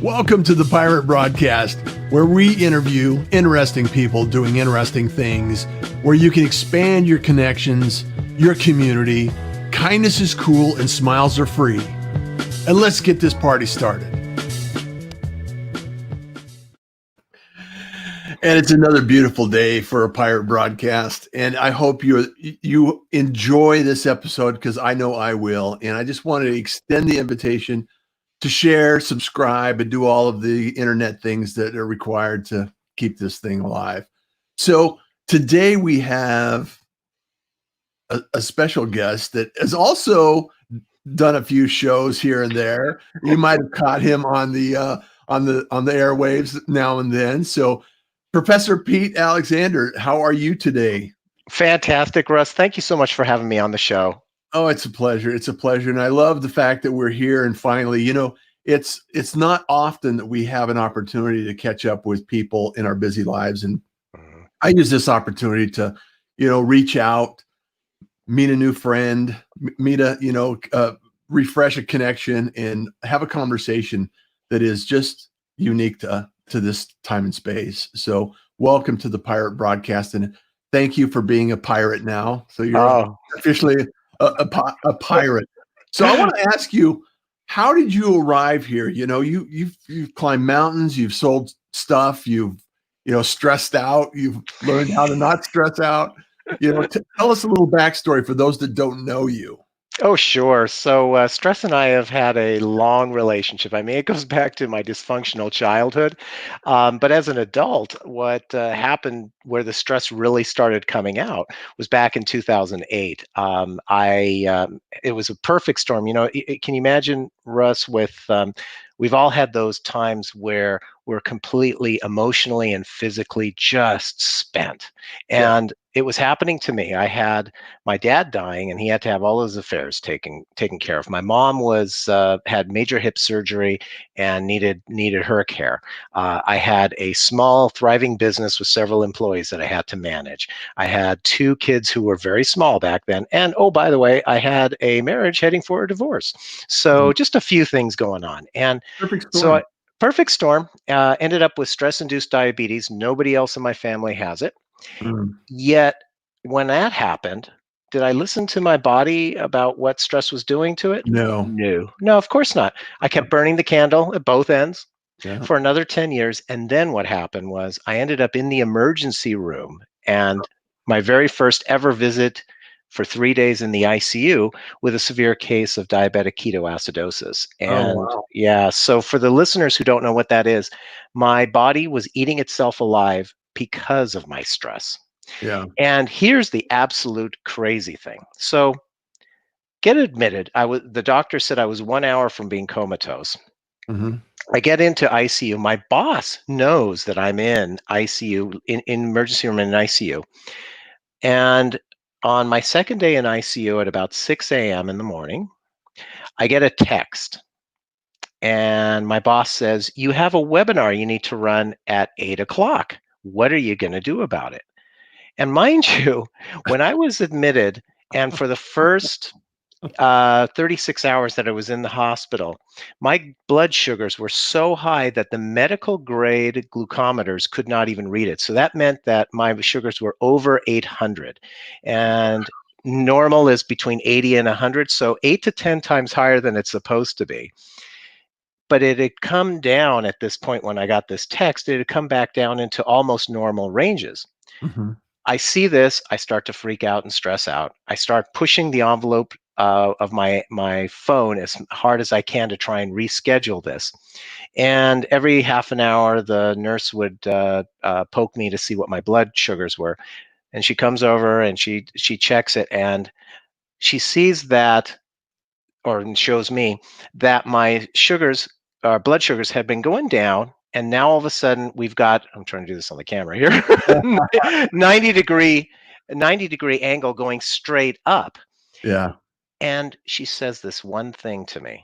Welcome to the Pirate Broadcast, where we interview interesting people doing interesting things, where you can expand your connections, your community. Kindness is cool and smiles are free. And let's get this party started. And it's another beautiful day for a Pirate Broadcast. And I hope you enjoy this episode, because I know I will. And I just wanted to extend the invitation to share, subscribe, and do all of the internet things that are required to keep this thing alive. So today we have a special guest that has also done a few shows here and there. You might have caught him on the airwaves now and then. So Professor Pete Alexander, how are you today? Fantastic, Russ. Thank you so much for having me on the show. Oh, it's a pleasure. It's a pleasure. And I love the fact that we're here. And finally, it's not often that we have an opportunity to catch up with people in our busy lives. And I use this opportunity to, reach out, meet a new friend, refresh a connection and have a conversation that is just unique to this time and space. So welcome to the Pirate Broadcast. And thank you for being a pirate now. So you're officially a pirate. So I want to ask you, how did you arrive here? You've climbed mountains, you've sold stuff, you've stressed out, you've learned how to not stress out. Tell us a little backstory for those that don't know you. Oh, sure. So stress and I have had a long relationship. I mean, it goes back to my dysfunctional childhood. But as an adult, what happened where the stress really started coming out was back in 2008. It was a perfect storm. Can you imagine, Russ, we've all had those times where we're completely emotionally and physically just spent. And it was happening to me. I had my dad dying, and he had to have all his affairs taken care of. My mom had major hip surgery and needed her care. I had a small, thriving business with several employees that I had to manage. I had two kids who were very small back then. And oh, by the way, I had a marriage heading for a divorce. So just a few things going on. And perfect storm. Perfect storm. Ended up with stress-induced diabetes. Nobody else in my family has it. Yet, when that happened, did I listen to my body about what stress was doing to it? No, of course not. I kept burning the candle at both ends for another 10 years. And then what happened was I ended up in the emergency room, and my very first ever visit for 3 days in the ICU with a severe case of diabetic ketoacidosis. And so for the listeners who don't know what that is, my body was eating itself alive because of my stress. Yeah. And here's the absolute crazy thing. So get admitted. The doctor said I was 1 hour from being comatose. I get into ICU. My boss knows that I'm in ICU, in emergency room in ICU. And on my second day in ICU at about 6 a.m. in the morning, I get a text. And my boss says, "You have a webinar you need to run at 8 o'clock. What are you going to do about it?" And mind you, when I was admitted, and for the first 36 hours that I was in the hospital, my blood sugars were so high that the medical grade glucometers could not even read it. So that meant that my sugars were over 800. And normal is between 80 and 100, so 8 to 10 times higher than it's supposed to be. But it had come down at this point when I got this text, it had come back down into almost normal ranges. I see this, I start to freak out and stress out. I start pushing the envelope of my phone as hard as I can to try and reschedule this. And every half an hour, the nurse would poke me to see what my blood sugars were. And she comes over and she checks it, and she sees that, or shows me that my blood sugars have been going down. And now all of a sudden we've got, I'm trying to do this on the camera here, 90 degree angle going straight up. Yeah. And she says this one thing to me.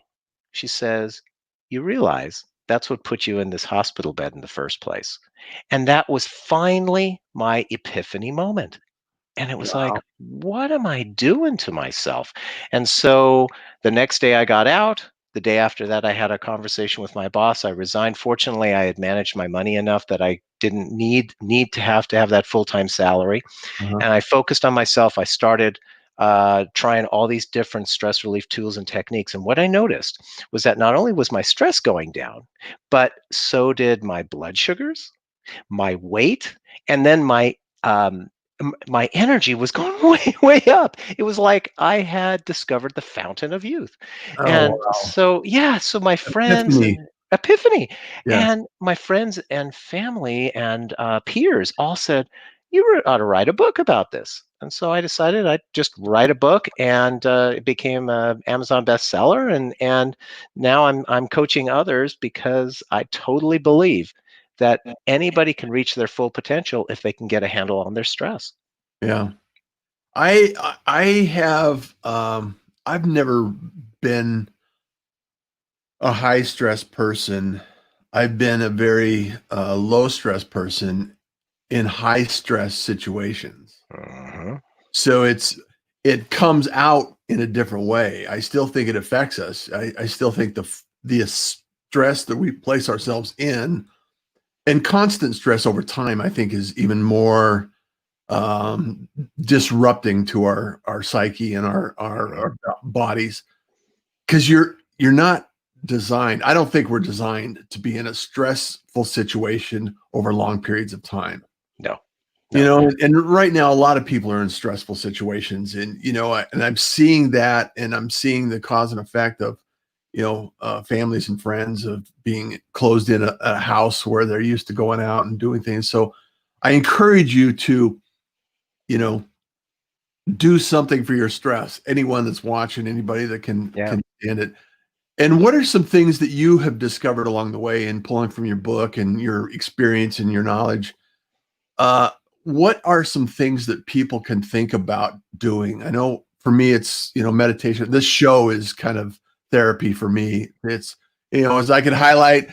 She says, "You realize that's what put you in this hospital bed in the first place." And that was finally my epiphany moment. And it was like, what am I doing to myself? And so the next day I got out. The day after that, I had a conversation with my boss. I resigned. Fortunately, I had managed my money enough that I didn't need to have that full-time salary, Uh-huh. and I focused on myself. I started trying all these different stress relief tools and techniques. And what I noticed was that not only was my stress going down, but so did my blood sugars, my weight, and then my energy was going way up. It was like I had discovered the fountain of youth. Oh, And wow. so yeah, so my friends Epiphany. and epiphany, Yeah. and my friends and family and peers all said, you ought to write a book about this. And so I decided I'd just write a book, and it became an Amazon bestseller. And now I'm coaching others because I totally believe that anybody can reach their full potential if they can get a handle on their stress. Yeah. I have I've never been a high stress person. I've been a very low stress person in high stress situations. Mhm. So it comes out in a different way. I still think it affects us. I still think the stress that we place ourselves in, and constant stress over time, I think is even more um, disrupting to our psyche and Mhm. our bodies, because you're not designed. I don't think we're designed to be in a stressful situation over long periods of time. No, You no. know, and right now a lot of people are in stressful situations, and and I'm seeing that, and I'm seeing the cause and effect of families and friends of being closed in a house where they're used to going out and doing things. So I encourage you to you know do something for your stress. Anyone that's watching, anybody that Yeah. can stand it. And what are some things that you have discovered along the way in pulling from your book and your experience and your knowledge? Uh, what are some things that people can think about doing? I know for me, it's, meditation. This show is kind of therapy for me. It's, as I could highlight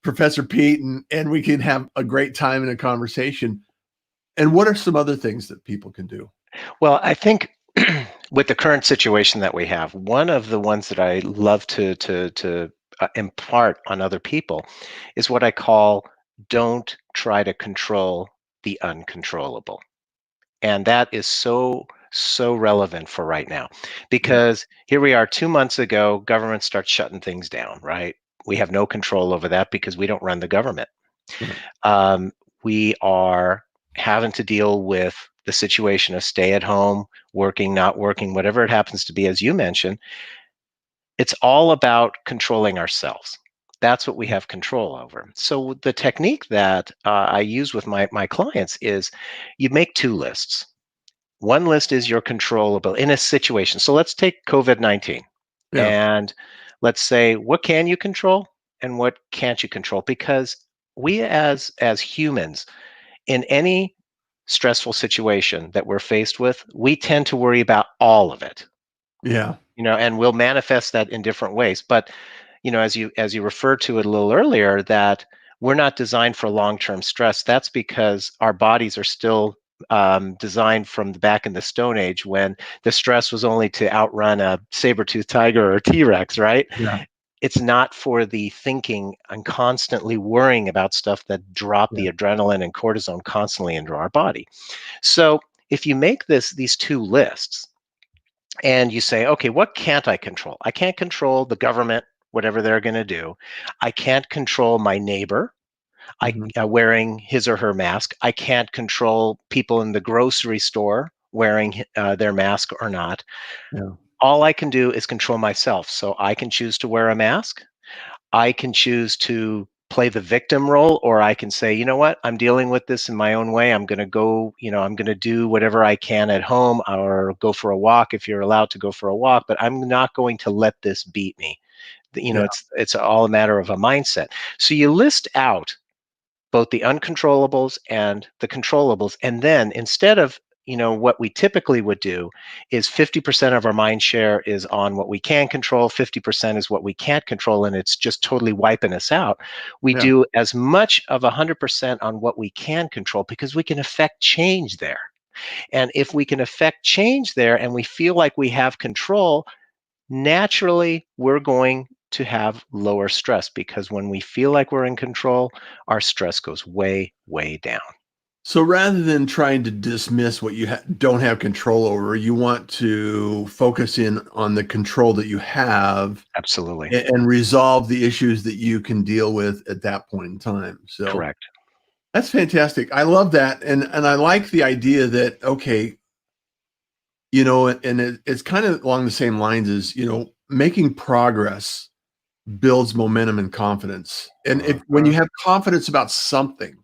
Professor Pete, and we can have a great time in a conversation. And what are some other things that people can do? Well, I think with the current situation that we have, one of the ones that I love to impart on other people is what I call, don't try to control the uncontrollable. And that is so relevant for right now, Yeah. because here we are 2 months ago, government starts shutting things down, right? We have no control over that because we don't run the government. Right. Um, we are having to deal with the situation of stay at home, working, not working, whatever it happens to be, as you mentioned. It's all about controlling ourselves. That's what we have control over. So the technique that I use with my clients is, you make two lists. One list is your controllable in a situation. So let's take COVID-19, Yeah. and let's say, what can you control and what can't you control? Because we as humans, in any stressful situation that we're faced with, we tend to worry about all of it, Yeah. and we'll manifest that in different ways. But as you referred to it a little earlier, that we're not designed for long-term stress. That's because our bodies are still designed from the back in the Stone Age, when the stress was only to outrun a saber-toothed tiger or a T-Rex, right? Yeah. It's not for the thinking and constantly worrying about stuff that drop Yeah. the adrenaline and cortisone constantly into our body. So if you make these two lists, and you say, okay, what can't I control? I can't control the government, whatever they're going to do. I can't control my neighbor, I Mhm. wearing his or her mask. I can't control people in the grocery store wearing their mask or not. Yeah. All I can do is control myself. So I can choose to wear a mask. I can choose to play the victim role, or I can say, you know what, I'm dealing with this in my own way. I'm going to go, I'm going to do whatever I can at home, or go for a walk if you're allowed to go for a walk, but I'm not going to let this beat me. Yeah. It's all a matter of a mindset. So you list out both the uncontrollables and the controllables. And then, instead of, what we typically would do is 50% of our mind share is on what we can control, 50% is what we can't control, and it's just totally wiping us out. We Yeah. do as much of 100% on what we can control, because we can affect change there. And if we can affect change there and we feel like we have control, naturally we're going to have lower stress, because when we feel like we're in control, our stress goes way, way down. So rather than trying to dismiss what you don't have control over, you want to focus in on the control that you have Absolutely. and resolve the issues that you can deal with at that point in time. So Correct. that's fantastic. I love that. And I like the idea that, okay, and it's kind of along the same lines as, making progress builds momentum and confidence. And if when you Mhm. have confidence about something,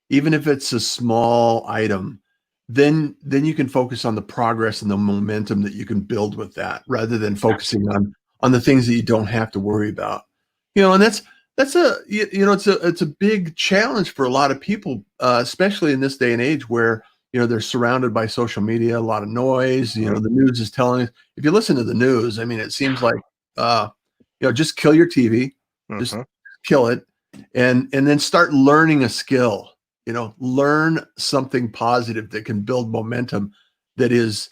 even if it's a small item, then you can focus on the progress and the momentum that you can build with that, rather than focusing on the things that you don't have to worry about. And that's it's a big challenge for a lot of people, especially in this day and age where they're surrounded by social media, a lot of noise. Mhm. The news is telling us. If you listen to the news, I mean, it seems like uh, just kill your TV, just Mhm. kill it, and then start learning a skill. Learn something positive that can build momentum, that is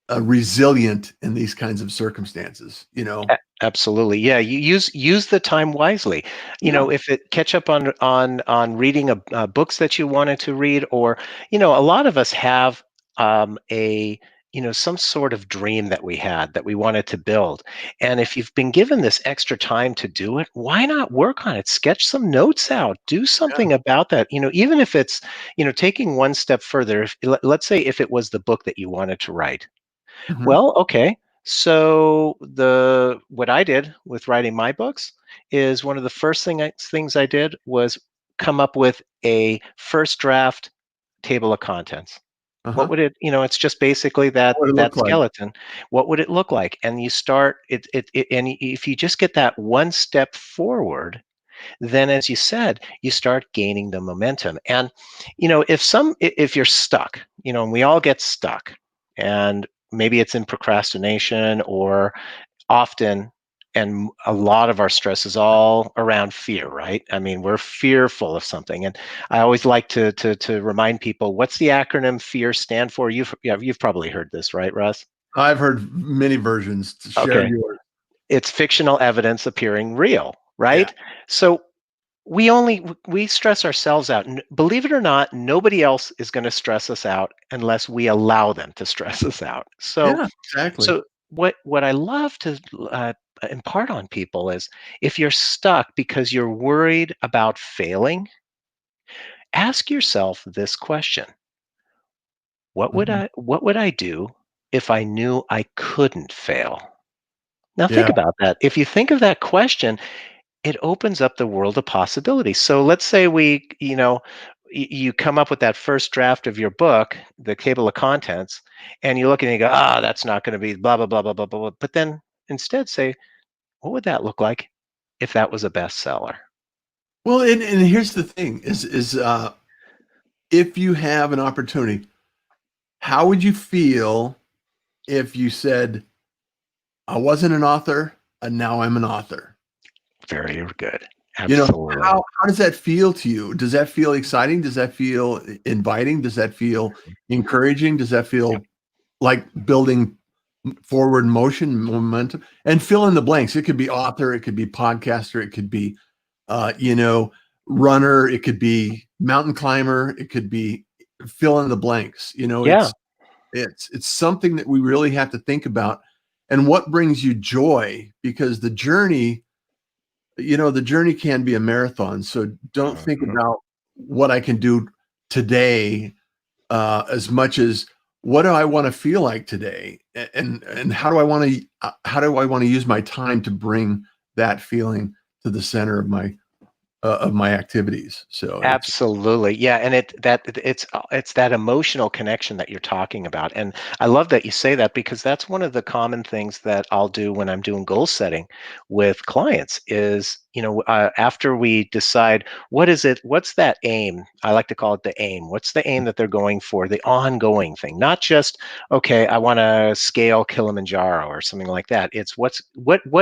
resilient in these kinds of circumstances. Absolutely. Yeah, you use the time wisely. Yeah. If it catch up on reading books that you wanted to read, or a lot of us have a some sort of dream that we had that we wanted to build. And if you've been given this extra time to do it, why not work on it? Sketch some notes out, do Yeah. something about that. Even if it's taking one step further. Let's say if it was the book that you wanted to write. Mhm. Well, okay. So the what I did with writing my books is one of the first things I did was come up with a first draft table of contents. What Uh-huh. would it's just basically that What would it that look like? skeleton. What would it look like? And you start and if you just get that one step forward, then as you said, you start gaining the momentum. And if you're stuck, and we all get stuck, and maybe it's in procrastination, or often, and a lot of our stress is all around fear, right? I mean, we're fearful of something. And I always like to remind people, what's the acronym fear stand for? You've probably heard this, right, Russ? I've heard many versions. To share Okay. yours. It's fictional evidence appearing real, Yeah. right? So we stress ourselves out. Believe it or not, nobody else is going to stress us out unless we allow them to stress us out. So, Yeah, exactly. so what I love to impart on people is, if you're stuck because you're worried about failing, ask yourself this question: Mhm. what would I do if I knew I couldn't fail? Now Yeah. think about that. If you think of that question, it opens up the world of possibilities. So let's say you come up with that first draft of your book, the table of contents, and you look and you go, that's not going to be blah, blah, blah, blah, blah, blah. But then instead say, what would that look like if that was a bestseller? Well, and here's the thing is if you have an opportunity, how would you feel if you said, I wasn't an author and now I'm an author? Very good. You know, Absolutely. how does that feel to you? Does that feel exciting? Does that feel inviting? Does that feel encouraging? Does that Yep. feel like building forward motion, momentum? And fill in the blanks. It could be author, it could be podcaster, it could be uh, you know, runner, it could be mountain climber, it could be fill in the blanks. Yeah. It's something that we really have to think about, and what brings you joy, because the journey can be a marathon. So don't think Mhm. about what I can do today, as much as what do I want to feel like today, and how do I want to use my time to bring that feeling to the center of my activities. So it's Absolutely. Yeah, and it's that emotional connection that you're talking about. And I love that you say that, because that's one of the common things that I'll do when I'm doing goal setting with clients is, after we decide what's that aim? I like to call it the aim. What's the aim that they're going for? The ongoing thing, not just, okay, I want to scale Kilimanjaro or something like that. It's what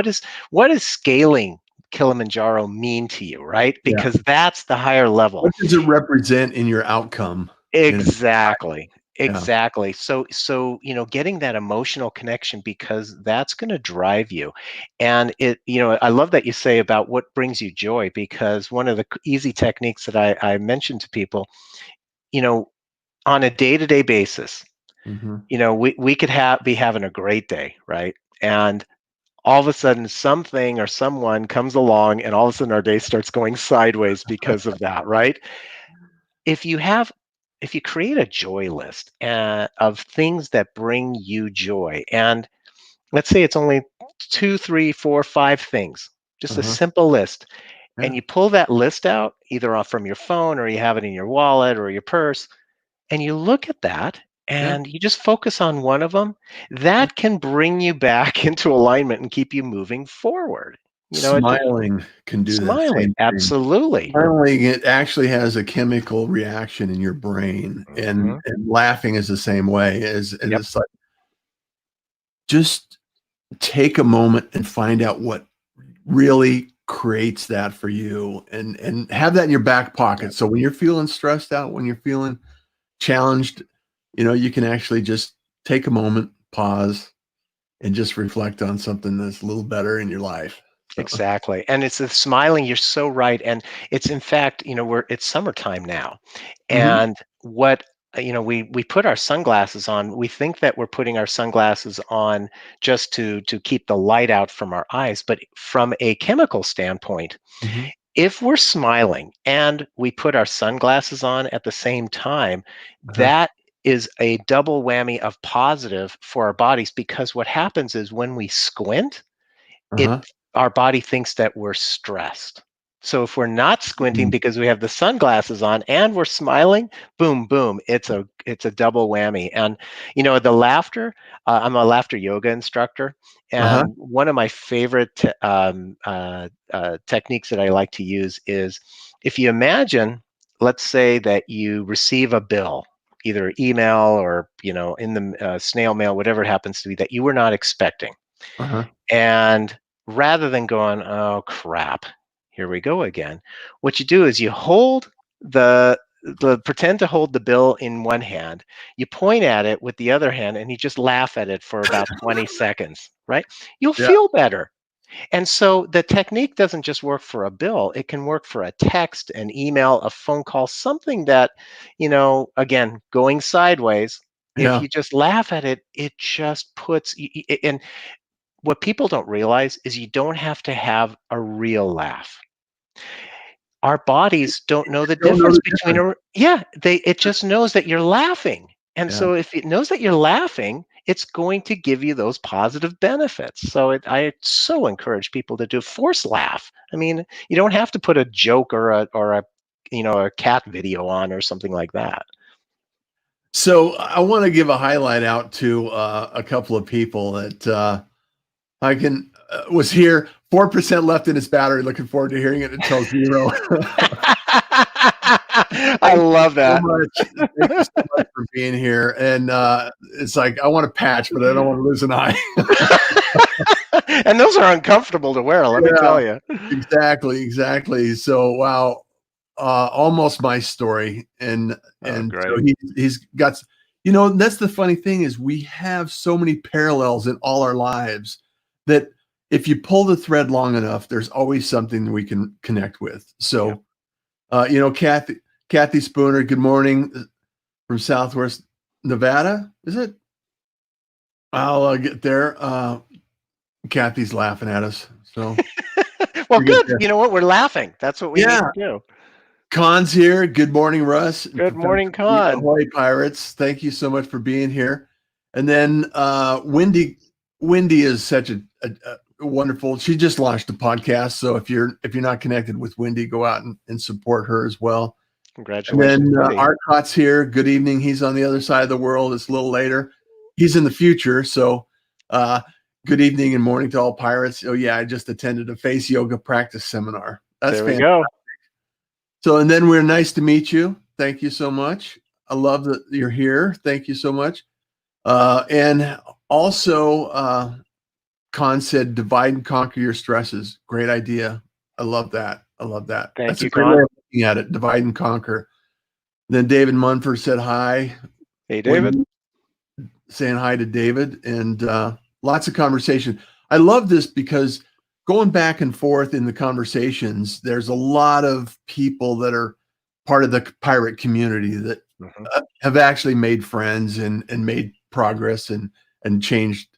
is scaling Kilimanjaro mean to you, right? yeah. Because that's the higher level. What does it represent in your outcome? You know? Exactly. Exactly. So, getting that emotional connection, because that's going to drive you. And I love that you say about what brings you joy, because one of the easy techniques that I mentioned to people, you know, on a day-to-day basis, Mhm. we could be having a great day, right? And all of a sudden something or someone comes along, and all of a sudden our day starts going sideways because of that, right? if you have if you create a joy list of things that bring you joy, and let's say it's only two, three, four, five things, just a Uh-huh. simple list, and Yeah. you pull that list out either off from your phone, or you have it in your wallet or your purse, and you look at that Yeah. and you just focus on one of them, Yeah. that can bring you back into alignment and keep you moving forward. Smiling can do that Smiling, same thing. absolutely. Smiling, it actually has a chemical reaction in your brain, and Mhm. laughing is the same way. As Yep. it's like, just take a moment and find out what really creates that for you, and have that in your back pocket. Yep. So when you're feeling stressed out, when you're feeling challenged, you can actually just take a moment, pause, and just reflect on something that's a little better in your life. So, Exactly. And it's the smiling, you're so right. And it's, in fact, it's summertime now. mhm, And what we put our sunglasses on. We think that we're putting our sunglasses on just to keep the light out from our eyes, but from a chemical standpoint, mhm, if we're smiling and we put our sunglasses on at the same time, uh-huh, that is a double whammy of positive for our bodies, because what happens is when we squint, it uh-huh. our body thinks that we're stressed. So if we're not squinting Mm, because we have the sunglasses on and we're smiling, boom, boom, it's a double whammy. And the laughter. I'm a laughter yoga instructor, uh-huh, and one of my favorite techniques that I like to use is, if you imagine, let's say that you receive a bill, either email or in the snail mail, whatever it happens to be, that you were not expecting. uh-huh, And rather than going, "Oh crap, here we go again," what you do is you hold pretend to hold the bill in one hand, you point at it with the other hand, and you just laugh at it for about 20 seconds, right? You'll yeah, feel better. And so the technique doesn't just work for a bill, it can work for a text, an email, a phone call, something that, again, going sideways. If yeah. you just laugh at it, it just puts, and what people don't realize is you don't have to have a real laugh. Our bodies don't know the Don't know difference the between difference. it just knows that you're laughing. And Yeah. so if it knows that you're laughing, it's going to give you those positive benefits. So I so encourage people to do force laugh. I mean, you don't have to put a joke or a a cat video on or something like that. So I want to give a highlight out to a couple of people that I can was here. 4% left in its battery. Looking forward to hearing it until zero. I Thank you love so that. much. Thank you so much for being here. And it's like, I want a patch, but I don't want to lose an eye. And those are uncomfortable to wear, let me Yeah, tell you. exactly, exactly. So wow, almost my story. And Oh, so great. he's got, that's the funny thing, is we have so many parallels in all our lives that if you pull the thread long enough, there's always something we can connect with. Yeah. So Kathy Spooner, good morning from Southwest Nevada. Is it? I'll get there. Kathy's laughing at us, so Well, we get good. there. You know what? We're laughing. That's what we need Yeah, to do. Con's here. Good morning, Russ and Good Professor morning, Pete. Con. Ahoy, Pirates! Thank you so much for being here. And then Wendy. Wendy is such a wonderful. She just launched a podcast, so if you're not connected with Wendy, go out and support her as well. And Congratulations, then Wendy. Arcott's here. Good evening. He's on the other side of the world. It's a little later. He's in the future. So uh, good evening and morning to all pirates. Oh, yeah, I just attended a face yoga practice seminar. That's There we fantastic. go. So, and then we're nice to meet you. Thank you so much. I love that you're here. Thank you so much. And also, Con said, divide and conquer your stresses. Great idea. I love that. I love that. Thank That's a you, great way Con. of looking at it. Divide and conquer. Then David Munford said hi. Hey, David. Saying hi to David, and lots of conversation. I love this because going back and forth in the conversations, there's a lot of people that are part of the pirate community that have actually made friends and made progress and changed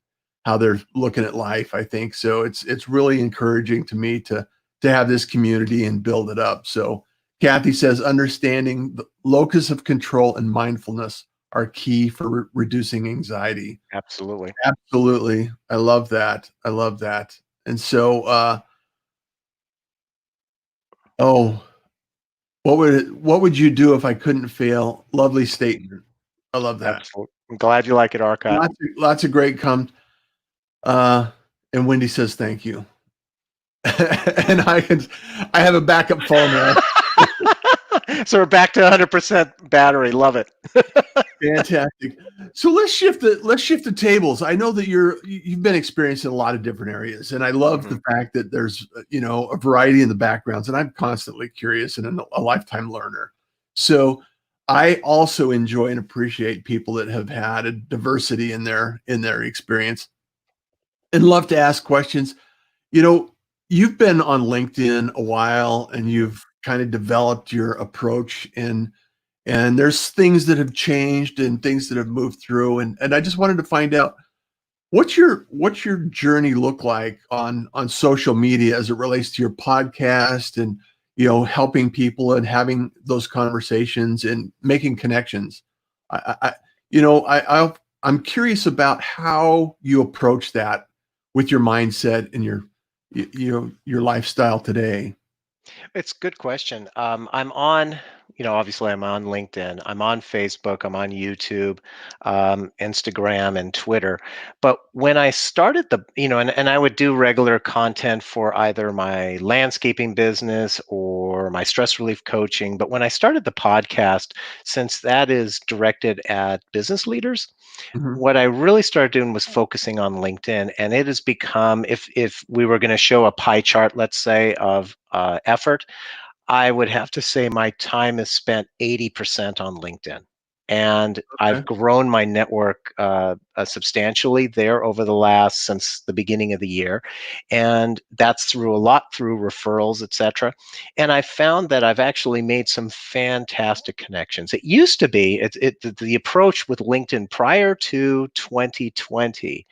how they're looking at life. I think so. It's really encouraging to me to have this community and build it up. So Kathy says, understanding the locus of control and mindfulness are key for reducing anxiety. Absolutely. Absolutely. I love that. I love that. And so, what would you do if I couldn't fail? Lovely statement. I love that. Absolutely. I'm glad you like it, Arcot. Lots of great and Wendy says, thank you. And I have a backup phone now. So we're back to 100% battery. Love it. Fantastic. So let's shift the tables. I know that you've been experiencing a lot of different areas, and I love the fact that there's a variety in the backgrounds, and I'm constantly curious and a lifetime learner. So I also enjoy and appreciate people that have had a diversity in their experience, and love to ask questions. You've been on LinkedIn a while, and you've kind of developed your approach, and there's things that have changed and things that have moved through. And I just wanted to find out what's your journey look like on social media as it relates to your podcast and helping people and having those conversations and making connections. I'm curious about how you approach that with your mindset and your lifestyle today. It's a good question. I'm on, obviously I'm on LinkedIn, I'm on Facebook, I'm on YouTube, Instagram, and Twitter. But when I started and I would do regular content for either my landscaping business or my stress relief coaching. But when I started the podcast, since that is directed at business leaders, Mhm. what I really started doing was focusing on LinkedIn, and it has become, if we were going to show a pie chart, let's say, of effort, I would have to say my time is spent 80% on LinkedIn. And I've Okay. grown my network substantially there over the last, since the beginning of the year. And that's through a lot through referrals, etc. And I found that I've actually made some fantastic connections. It used to be, the approach with LinkedIn prior to 2020,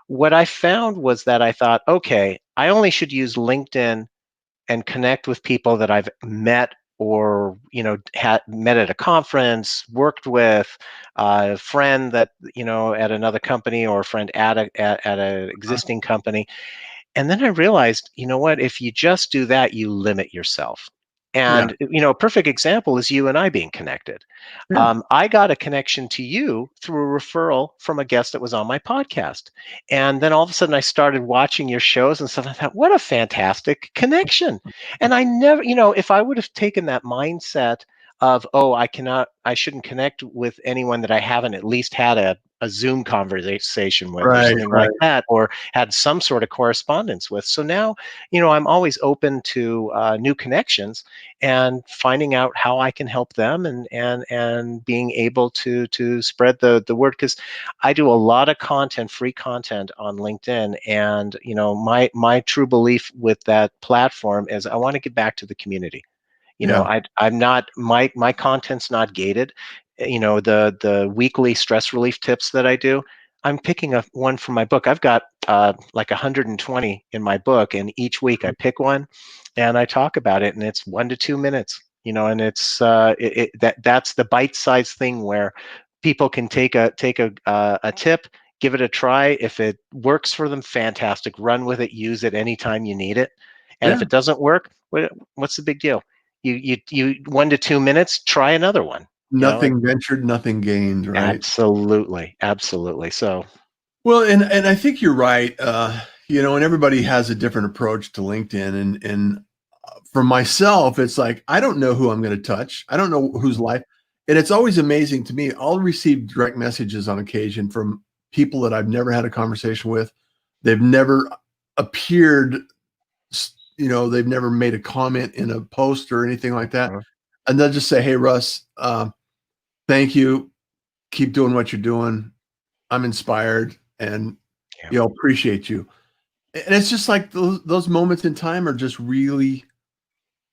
what I found was that I thought, okay, I only should use LinkedIn and connect with people that I've met or had met at a conference, worked with, a friend that at another company, or a friend at an existing company. And then I realized, you know what, if you just do that, you limit yourself. Yeah. And a perfect example is you and I being connected. Yeah. I got a connection to you through a referral from a guest that was on my podcast. And then all of a sudden I started watching your shows and stuff. I thought, what a fantastic connection. And I never, if I would have taken that mindset of, oh, I shouldn't connect with anyone that I haven't at least had a Zoom conversation with, or Right. something Right. like that, or had some sort of correspondence with. So now, I'm always open to new connections and finding out how I can help them, and being able to spread the word, because I do a lot of content, free content on LinkedIn, and my true belief with that platform is I want to give back to the community. Yeah. I'm not, my content's not gated. The weekly stress relief tips that I do, I'm picking up one from my book. I've got like 120 in my book, and each week I pick one and I talk about it, and it's 1 to 2 minutes. And it's that's the bite-sized thing where people can take a tip, give it a try. If it works for them, fantastic. Run with it, use it anytime you need it. And if Yeah. it doesn't work, what's the big deal? You 1 to 2 minutes, try another one. Nothing ventured, nothing gained, right? Absolutely, absolutely. So, Well, and I think you're right. And everybody has a different approach to LinkedIn, and for myself, it's like I don't know who I'm going to touch. I don't know whose life, and it's always amazing to me. I'll receive direct messages on occasion from people that I've never had a conversation with. They've never appeared, they've never made a comment in a post or anything like that, and they'll just say, "Hey, Russ, thank you. keep doing what you're doing. I'm inspired and, Yeah. Appreciate you. And it's just like those moments in time are just really,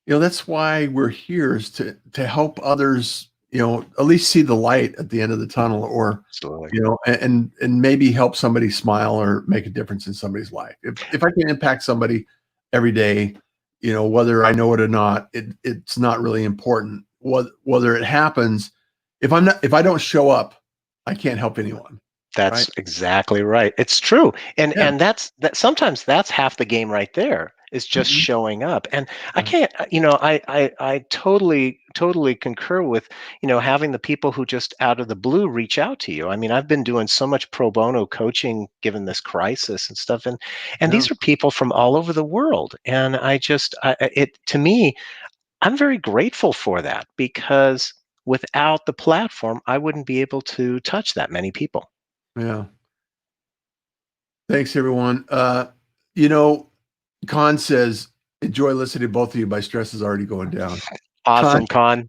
that's why we're here, is to help others, at least see the light at the end of the tunnel, or, Absolutely. and maybe help somebody smile or make a difference in somebody's life. If I can impact somebody every day, whether I know it or not, it's not really important. Whether it happens, if I don't show up, I can't help anyone. Right? That's exactly right. It's true. And Yeah. and sometimes that's half the game right there, is just Mhm. showing up. And I Yeah. can't, I totally concur with, having the people who just out of the blue reach out to you. I mean, I've been doing so much pro bono coaching given this crisis and stuff, and Yeah. these are people from all over the world. And it to me, I'm very grateful for that, because without the platform, I wouldn't be able to touch that many people. Yeah. Thanks, everyone. You know, Con says, enjoy listening to both of you. My stress is already going down. Con, Awesome, Con.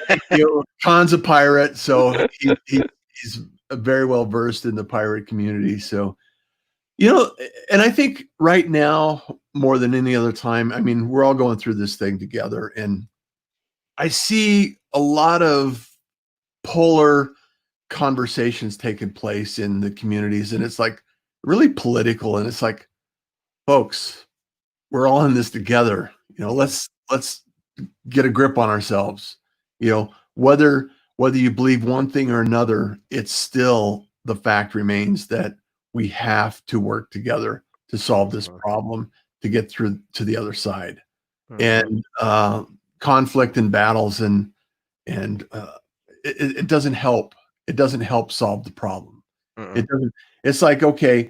thank you. Con's a pirate, so he's very well versed in the pirate community. So, and I think right now, more than any other time, I mean, we're all going through this thing together. And I see a lot of polar conversations taking place in the communities. And it's like really political. And it's like, folks, we're all in this together. Let's get a grip on ourselves. Whether you believe one thing or another, it's still, the fact remains that we have to work together to solve this Mhm, problem, to get through to the other side. mhm, And conflict and battles and it doesn't help. It doesn't help solve the problem. mhm, It doesn't. It's like, okay,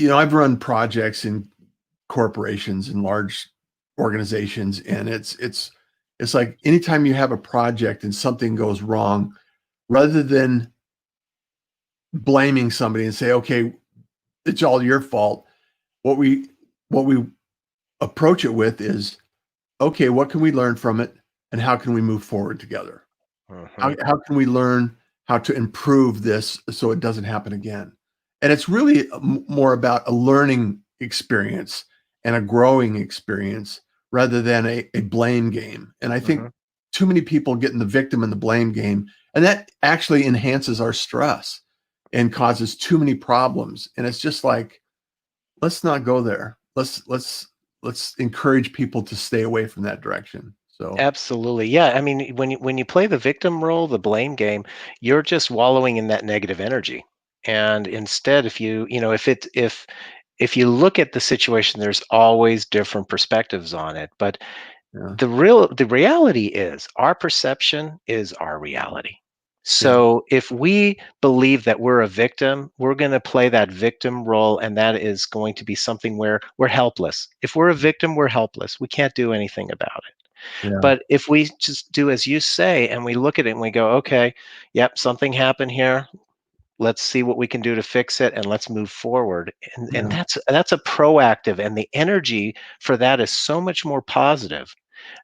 I've run projects in corporations and large organizations, and it's like anytime you have a project and something goes wrong, rather than blaming somebody and say, okay, it's all your fault, what we approach it with is, okay, what can we learn from it, and how can we move forward together? mhm, How can we learn how to improve this so it doesn't happen again? And it's really more about a learning experience and a growing experience, rather than a blame game. And I think mhm. too many people get in the victim and the blame game, and that actually enhances our stress and causes too many problems. And it's just like, let's not go there. Let's encourage people to stay away from that direction. So Absolutely. Yeah. I mean, when you play the victim role, the blame game, you're just wallowing in that negative energy. And instead, if you look at the situation, there's always different perspectives on it. But yeah, the reality is, our perception is our reality. yeah, So if we believe that we're a victim, we're going to play that victim role, and that is going to be something where we're helpless. If we're a victim, we're helpless. We can't do anything about it. yeah, But if we just do as you say, and we look at it and we go, okay, yep, something happened here, let's see what we can do to fix it, and let's move forward. And yeah. that's a proactive, and the energy for that is so much more positive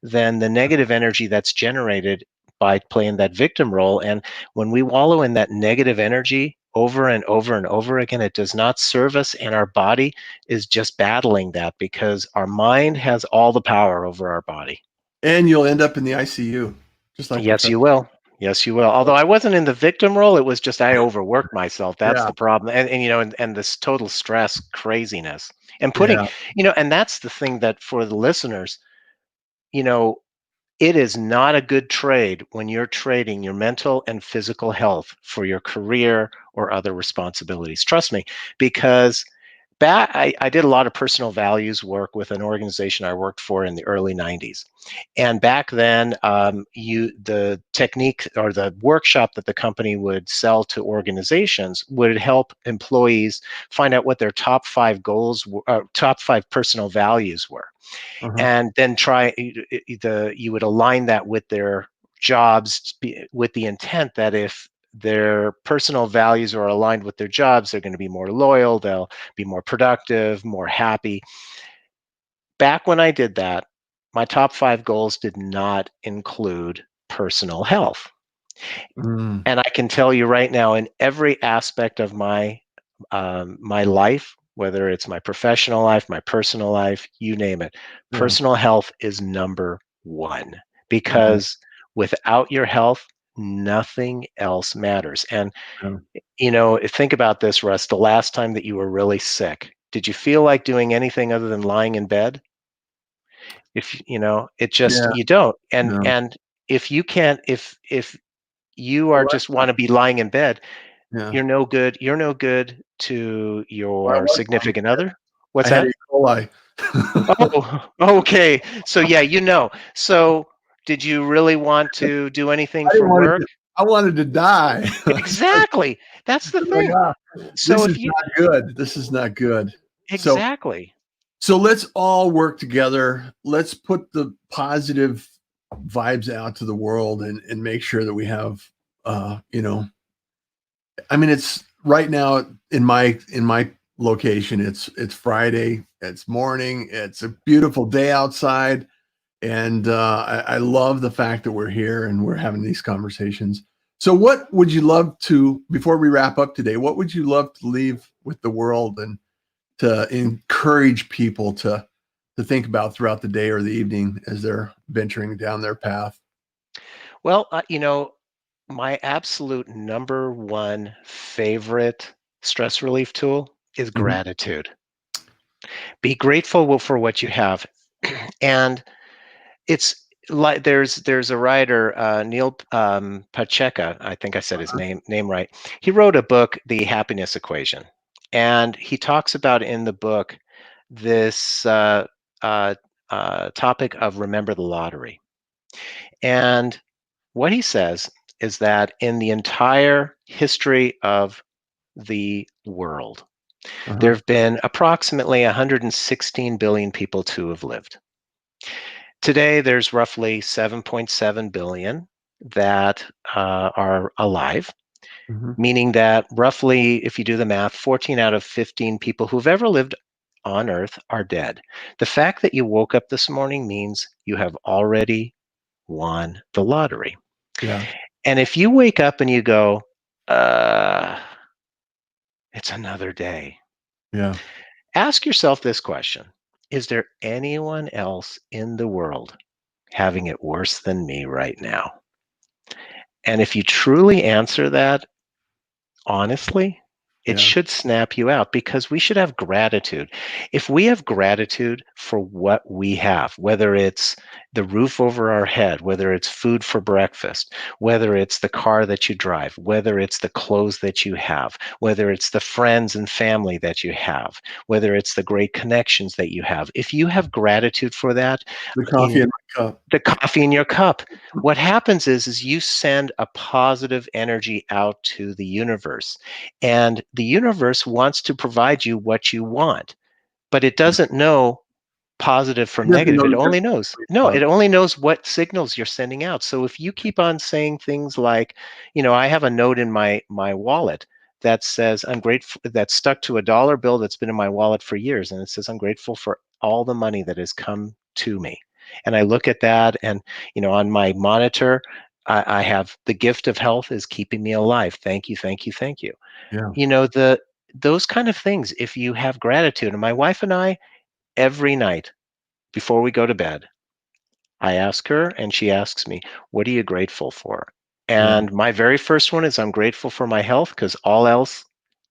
than the negative energy that's generated by playing that victim role. And when we wallow in that negative energy over and over and over again, it does not serve us, and our body is just battling that, because our mind has all the power over our body. And you'll end up in the ICU, just like Yes, Professor. you will. Yes, you will. Although I wasn't in the victim role, it was just I overworked myself. That's Yeah, the problem. And this total stress craziness. And putting, yeah, and that's the thing, that for the listeners, you know, it is not a good trade when you're trading your mental and physical health for your career or other responsibilities. Trust me, because I did a lot of personal values work with an organization I worked for in the early 90s. And back then, the technique or the workshop that the company would sell to organizations would help employees find out what their top five goals, top five personal values were, uh-huh, and then you would align that with their jobs, with the intent that if their personal values are aligned with their jobs, they're going to be more loyal, they'll be more productive, more happy. Back when I did that, my top five goals did not include personal health. Mm, And I can tell you right now, in every aspect of my life, whether it's my professional life, my personal life, you name it, yeah. personal health is number one, Right. because without your health, nothing else matters. And Yeah. think about this, Russ. The last time that you were really sick, did you feel like doing anything other than lying in bed? If it just Yeah. you don't. And No. and if you can't, if you are Well, just want to be lying in bed, yeah. you're no good. You're no good to Well, I your was lying. significant other. What's I had that? E. coli. Oh, okay. So yeah, So did you really want to do anything I didn't for want work? to. I wanted to die. It's like, Exactly. That's the like, thing. ah, So this is if you not good. This is not good. So, exactly. so let's all work together. Let's put the positive vibes out to the world and make sure that we have, I mean, it's right now in my location. It's Friday. It's morning. It's a beautiful day outside, and I love the fact that we're here and we're having these conversations. So, what would you love to, before we wrap up today? What would you love to leave with the world and to encourage people to think about throughout the day or the evening as they're venturing down their path? Well, my absolute number one favorite stress relief tool is Mhm. gratitude. Be grateful for what you have. And it's like there's a writer, Neil Pacheca, I think I said his name right. He wrote a book, The Happiness Equation, and he talks about in the book this uh, topic of remember the lottery. And what he says is that in the entire history of the world, there Uh-huh. have been approximately 116 billion people to have lived. Today, there's roughly 7.7 billion that are alive, Mhm. meaning that roughly, if you do the math, 14 out of 15 people who've ever lived on Earth are dead. The fact that you woke up this morning means you have already won the lottery. Yeah. And if you wake up and you go, uh, it's another day, Yeah. ask yourself this question: is there anyone else in the world having it worse than me right now? And if you truly answer that honestly, it Yeah. should snap you out, because we should have gratitude. If we have gratitude for what we have, whether it's the roof over our head, whether it's food for breakfast, whether it's the car that you drive, whether it's the clothes that you have, whether it's the friends and family that you have, whether it's the great connections that you have, if you have gratitude for that, The you coffee in my cup. the coffee in your cup, what happens is you send a positive energy out to the universe, and the universe wants to provide you what you want, but it doesn't know positive It from doesn't negative. know It the only difference knows between no, positive. it only knows what signals you're sending out. So if you keep on saying things like, I have a note in my wallet that says I'm grateful, that's stuck to a dollar bill that's been in my wallet for years, and it says I'm grateful for all the money that has come to me. And I look at that, and on my monitor, I have the gift of health is keeping me alive. Thank you, thank you, thank you. Yeah. The those kind of things, if you have gratitude. And my wife and I, every night before we go to bed, I ask her and she asks me, what are you grateful for? Yeah. And my very first one is I'm grateful for my health, because all else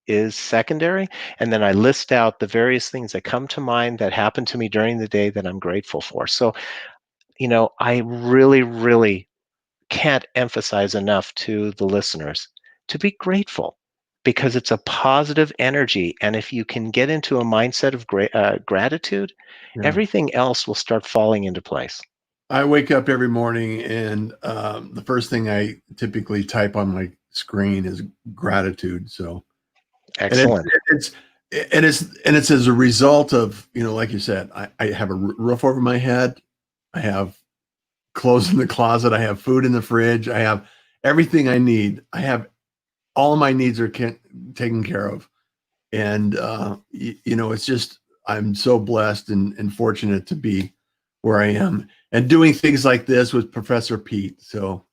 is secondary. And then I list out the various things that come to mind that happen to me during the day that I'm grateful for. So, I really, really can't emphasize enough to the listeners to be grateful, because it's a positive energy. And if you can get into a mindset of gratitude, Yeah. everything else will start falling into place. I wake up every morning and the first thing I typically type on my screen is gratitude. So, and Excellent. it's and it's as a result of, like you said, I have a roof over my head. I have clothes in the closet. I have food in the fridge. I have everything I need. I have all of my needs are taken care of. And, it's just, I'm so blessed and fortunate to be where I am and doing things like this with Professor Pete. So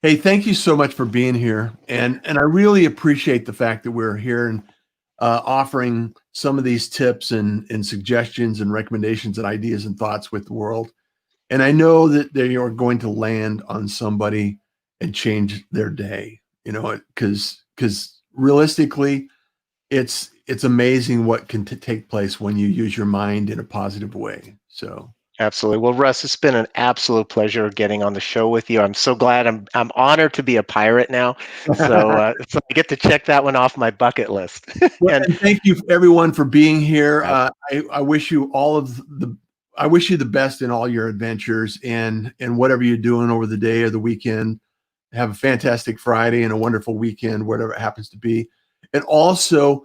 Hey, thank you so much for being here. And I really appreciate the fact that we're here and offering some of these tips and suggestions and recommendations and ideas and thoughts with the world. And I know that they are going to land on somebody and change their day, because realistically, it's amazing what can take place when you use your mind in a positive way. So Absolutely. Well, Russ, it's been an absolute pleasure getting on the show with you. I'm so glad. I'm honored to be a pirate now. So I get to check that one off my bucket list. well, And and thank you everyone for being here. uh, I wish you I wish you the best in all your adventures and whatever you're doing over the day or the weekend. Have a fantastic Friday and a wonderful weekend, whatever it happens to be. And also,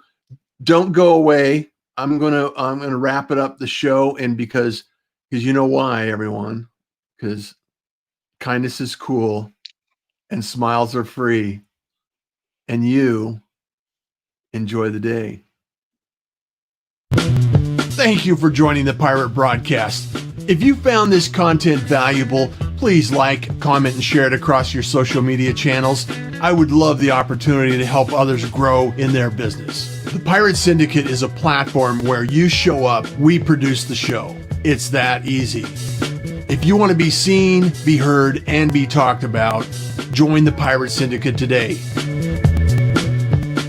don't go away. I'm gonna wrap it up the show, and because you know why, everyone, because kindness is cool and smiles are free, and you enjoy the day. Thank you for joining the Pirate Broadcast. If you found this content valuable, please like, comment, and share it across your social media channels. I would love the opportunity to help others grow in their business. The Pirate Syndicate is a platform where you show up, we produce the show. It's that easy. If you want to be seen, be heard, and be talked about, join the Pirate Syndicate today.